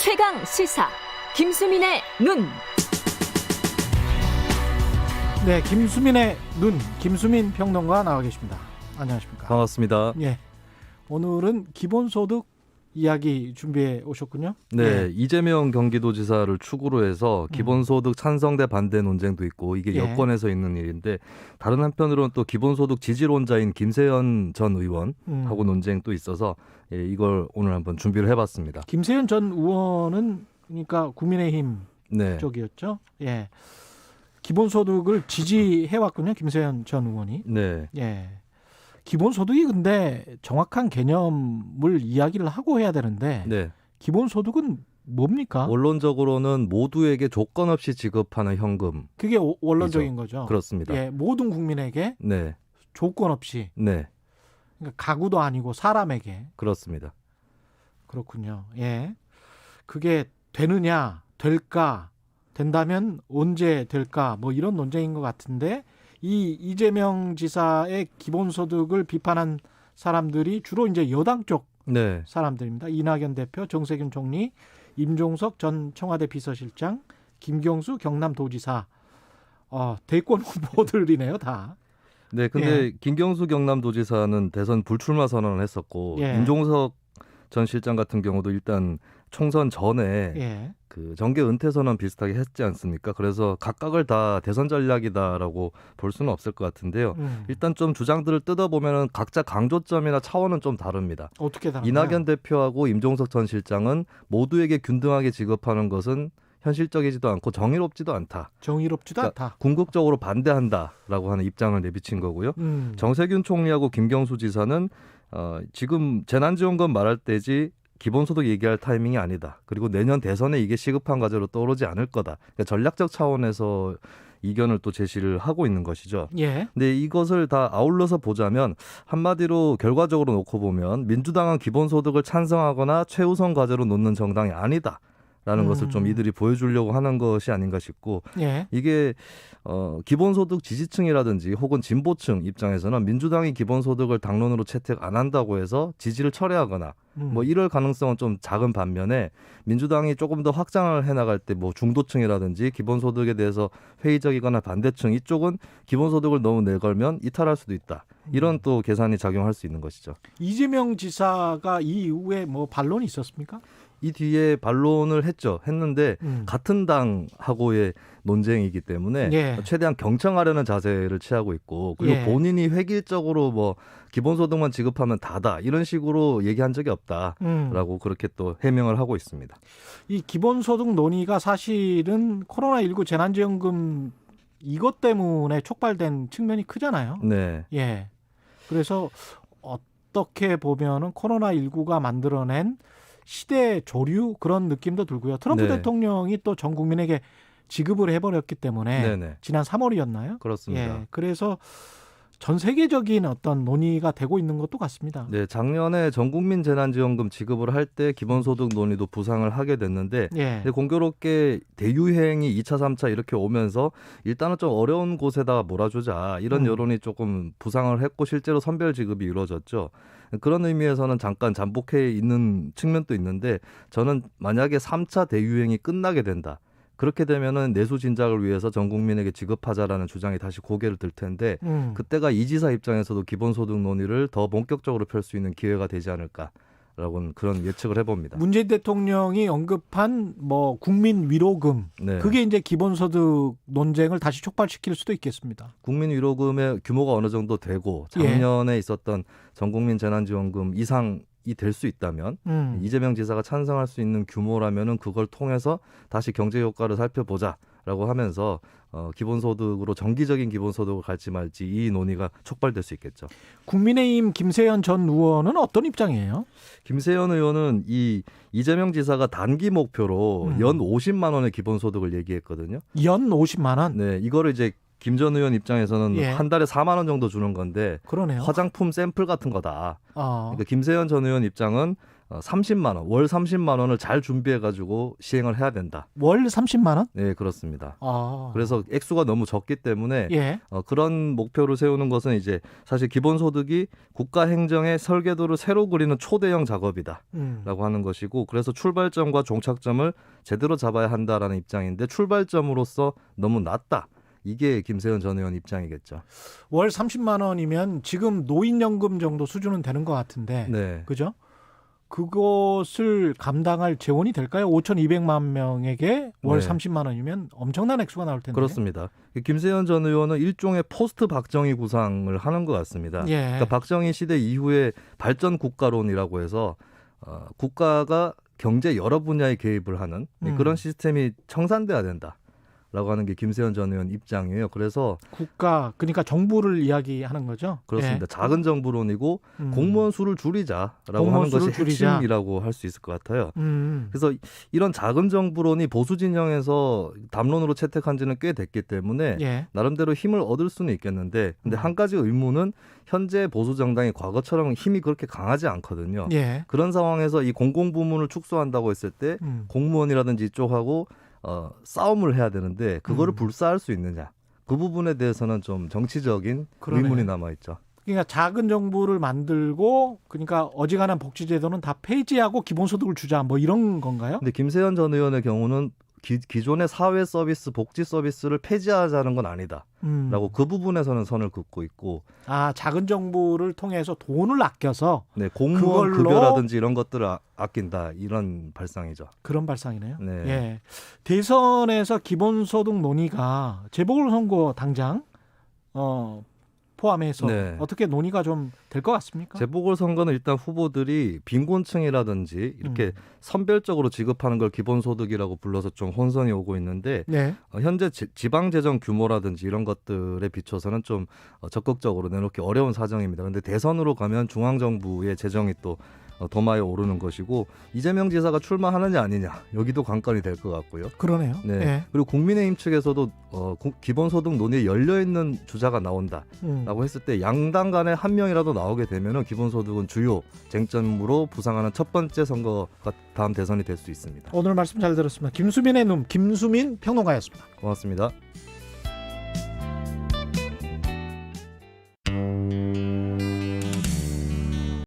최강 시사 김수민의 눈. 네, 김수민의 눈, 김수민 평론가 나와 계십니다. 안녕하십니까? 반갑습니다. 예, 오늘은 기본소득 이야기 준비해 오셨군요. 네, 예. 이재명 경기도지사를 축으로 해서 기본소득 찬성 대 반대 논쟁도 있고 이게 예. 여권에서 있는 일인데 다른 한편으로는 또 기본소득 지지론자인 김세연 전 의원하고 논쟁도 있어서 이걸 오늘 한번 준비를 해봤습니다. 김세연 전 의원은 그러니까 국민의힘 네, 쪽이었죠. 예, 기본소득을 지지해 왔군요. 김세연 전 의원이. 네, 예. 기본소득이 근데 정확한 개념을 이야기를 하고 해야 되는데 네. 기본소득은 뭡니까? 원론적으로는 모두에게 조건 없이 지급하는 현금. 그게 원론적인 거죠. 그렇습니다. 예, 모든 국민에게 네, 조건 없이, 네, 그러니까 가구도 아니고 사람에게. 그렇습니다. 그렇군요. 예, 그게 되느냐, 될까, 된다면 언제 될까, 뭐 이런 논쟁인 것 같은데 이 이재명 지사의 기본소득을 비판한 사람들이 주로 이제 여당 쪽 네, 사람들입니다. 이낙연 대표, 정세균 총리, 임종석 전 청와대 비서실장, 김경수 경남도지사, 대권 후보들이네요, 다. 네. 근데 김경수 경남도지사는 대선 불출마 선언을 했었고 예. 임종석 전 실장 같은 경우도 일단 총선 전에 예. 그 정계 은퇴 선언 비슷하게 했지 않습니까? 그래서 각각을 다 대선 전략이다라고 볼 수는 없을 것 같은데요. 일단 좀 주장들을 뜯어보면은 각자 강조점이나 차원은 좀 다릅니다. 어떻게 다른가요? 이낙연 대표하고 임종석 전 실장은 모두에게 균등하게 지급하는 것은 현실적이지도 않고 정의롭지도 않다. 정의롭지도 그러니까 않다. 궁극적으로 반대한다라고 하는 입장을 내비친 거고요. 정세균 총리하고 김경수 지사는 지금 재난지원금 말할 때지 기본소득 얘기할 타이밍이 아니다. 그리고 내년 대선에 이게 시급한 과제로 떠오르지 않을 거다. 그러니까 전략적 차원에서 이견을 또 제시를 하고 있는 것이죠. 예. 근데 이것을 다 아울러서 보자면 한마디로 결과적으로 놓고 보면 민주당은 기본소득을 찬성하거나 최우선 과제로 놓는 정당이 아니다. 라는 것을 좀 이들이 보여주려고 하는 것이 아닌가 싶고 예. 이게 기본소득 지지층이라든지 혹은 진보층 입장에서는 민주당이 기본소득을 당론으로 채택 안 한다고 해서 지지를 철회하거나 뭐 이럴 가능성은 좀 작은 반면에 민주당이 조금 더 확장을 해나갈 때 뭐 중도층이라든지 기본소득에 대해서 회의적이거나 반대층 이쪽은 기본소득을 너무 내걸면 이탈할 수도 있다. 이런 또 계산이 작용할 수 있는 것이죠. 이재명 지사가 이 이후에 뭐 반론이 있었습니까? 이 뒤에 반론을 했는데 같은 당하고의 논쟁이기 때문에 예. 최대한 경청하려는 자세를 취하고 있고 그리고 예. 본인이 획일적으로 뭐 기본소득만 지급하면 다다 이런 식으로 얘기한 적이 없다라고 그렇게 또 해명을 하고 있습니다. 이 기본소득 논의가 사실은 코로나19 재난지원금 이것 때문에 촉발된 측면이 크잖아요. 네, 예. 그래서 어떻게 보면은 코로나19가 만들어낸 시대 조류 그런 느낌도 들고요. 트럼프 네. 대통령이 또 전 국민에게 지급을 해버렸기 때문에 네네. 지난 3월이었나요? 그렇습니다. 예. 그래서 전 세계적인 어떤 논의가 되고 있는 것도 같습니다. 네, 작년에 전국민 재난지원금 지급을 할 때 기본소득 논의도 부상을 하게 됐는데 예. 근데 공교롭게 대유행이 2차, 3차 이렇게 오면서 일단은 좀 어려운 곳에다가 몰아주자 이런 여론이 조금 부상을 했고 실제로 선별 지급이 이루어졌죠. 그런 의미에서는 잠깐 잠복해 있는 측면도 있는데 저는 만약에 3차 대유행이 끝나게 된다. 그렇게 되면은 내수 진작을 위해서 전 국민에게 지급하자라는 주장이 다시 고개를 들 텐데 그때가 이 지사 입장에서도 기본소득 논의를 더 본격적으로 펼 수 있는 기회가 되지 않을까라고는 그런 예측을 해봅니다. 문재인 대통령이 언급한 뭐 국민 위로금 네. 그게 이제 기본소득 논쟁을 다시 촉발시킬 수도 있겠습니다. 국민 위로금의 규모가 어느 정도 되고 작년에 있었던 전 국민 재난지원금 이상이 될 수 있다면 이재명 지사가 찬성할 수 있는 규모라면은 그걸 통해서 다시 경제 효과를 살펴보자라고 하면서 기본소득으로 정기적인 기본소득을 갈지 말지 이 논의가 촉발될 수 있겠죠. 국민의힘 김세연 전 의원은 어떤 입장이에요? 김세연 의원은 이 이재명 지사가 단기 목표로 연 50만 원의 기본소득을 얘기했거든요. 연 50만 원. 네, 이거를 이제 김 전 의원 입장에서는 예. 한 달에 4만 원 정도 주는 건데 그러네요. 화장품 샘플 같은 거다. 어. 그러니까 김세현 전 의원 입장은 30만 원, 월 30만 원을 잘 준비해 가지고 시행을 해야 된다. 월 30만 원? 네, 그렇습니다. 아. 그래서 액수가 너무 적기 때문에 예. 그런 목표를 세우는 것은 이제 사실 기본소득이 국가 행정의 설계도를 새로 그리는 초대형 작업이다라고 하는 것이고, 그래서 출발점과 종착점을 제대로 잡아야 한다라는 입장인데 출발점으로서 너무 낮다. 이게 김세현 전 의원 입장이겠죠. 월 30만 원이면 지금 노인연금 정도 수준은 되는 것 같은데. 네. 그죠? 그것을 감당할 재원이 될까요? 5,200만 명에게 월 네. 30만 원이면 엄청난 액수가 나올 텐데. 그렇습니다. 김세현 전 의원은 일종의 포스트 박정희 구상을 하는 것 같습니다. 예. 그러니까 박정희 시대 이후에 발전 국가론이라고 해서 국가가 경제 여러 분야에 개입을 하는 그런 시스템이 청산돼야 된다라고 하는 게 김세현 전 의원 입장이에요. 그래서 국가, 그러니까 정부를 이야기하는 거죠. 그렇습니다. 예. 작은 정부론이고 공무원 수를 줄이자라고 공무원 하는 것이 수를 줄이자. 핵심이라고 할 수 있을 것 같아요. 음. 그래서 이런 작은 정부론이 보수 진영에서 담론으로 채택한 지는 꽤 됐기 때문에 예. 나름대로 힘을 얻을 수는 있겠는데, 근데 한 가지 의문은 현재 보수 정당이 과거처럼 힘이 그렇게 강하지 않거든요. 예. 그런 상황에서 이 공공부문을 축소한다고 했을 때 공무원이라든지 이쪽하고 싸움을 해야 되는데 그거를 불사할 수 있느냐, 그 부분에 대해서는 좀 정치적인 그러네. 의문이 남아 있죠. 그러니까 작은 정부를 만들고, 그러니까 어지간한 복지제도는 다 폐지하고 기본소득을 주자, 뭐 이런 건가요? 근데 김세현 전 의원의 경우는 기존의 사회 서비스, 복지 서비스를 폐지하자는 건 아니다라고 그 부분에서는 선을 긋고 있고, 아, 작은 정부를 통해서 돈을 아껴서 네, 공무원 그걸로 급여라든지 이런 것들을 아낀다, 이런 발상이죠. 그런 발상이네요. 네. 예. 대선에서 기본소득 논의가 재보궐선거 당장 포함해서 네. 어떻게 논의가 좀 될 것 같습니까? 재보궐선거는 일단 후보들이 빈곤층이라든지 이렇게 선별적으로 지급하는 걸 기본소득이라고 불러서 좀 혼선이 오고 있는데, 네. 현재 지방재정 규모라든지 이런 것들에 비춰서는 좀 적극적으로 내놓기 어려운 사정입니다. 그런데 대선으로 가면 중앙정부의 재정이 또 도마에 오르는 것이고, 이재명 지사가 출마하느냐 아니냐, 여기도 관건이 될 것 같고요. 그러네요. 네. 예. 그리고 국민의힘 측에서도 기본소득 논의에 열려있는 주자가 나온다라고 했을 때 양당 간에 한 명이라도 나오게 되면 기본소득은 주요 쟁점으로 부상하는 첫 번째 선거가 다음 대선이 될 수 있습니다. 오늘 말씀 잘 들었습니다. 김수민의 눈, 김수민 평론가였습니다. 고맙습니다.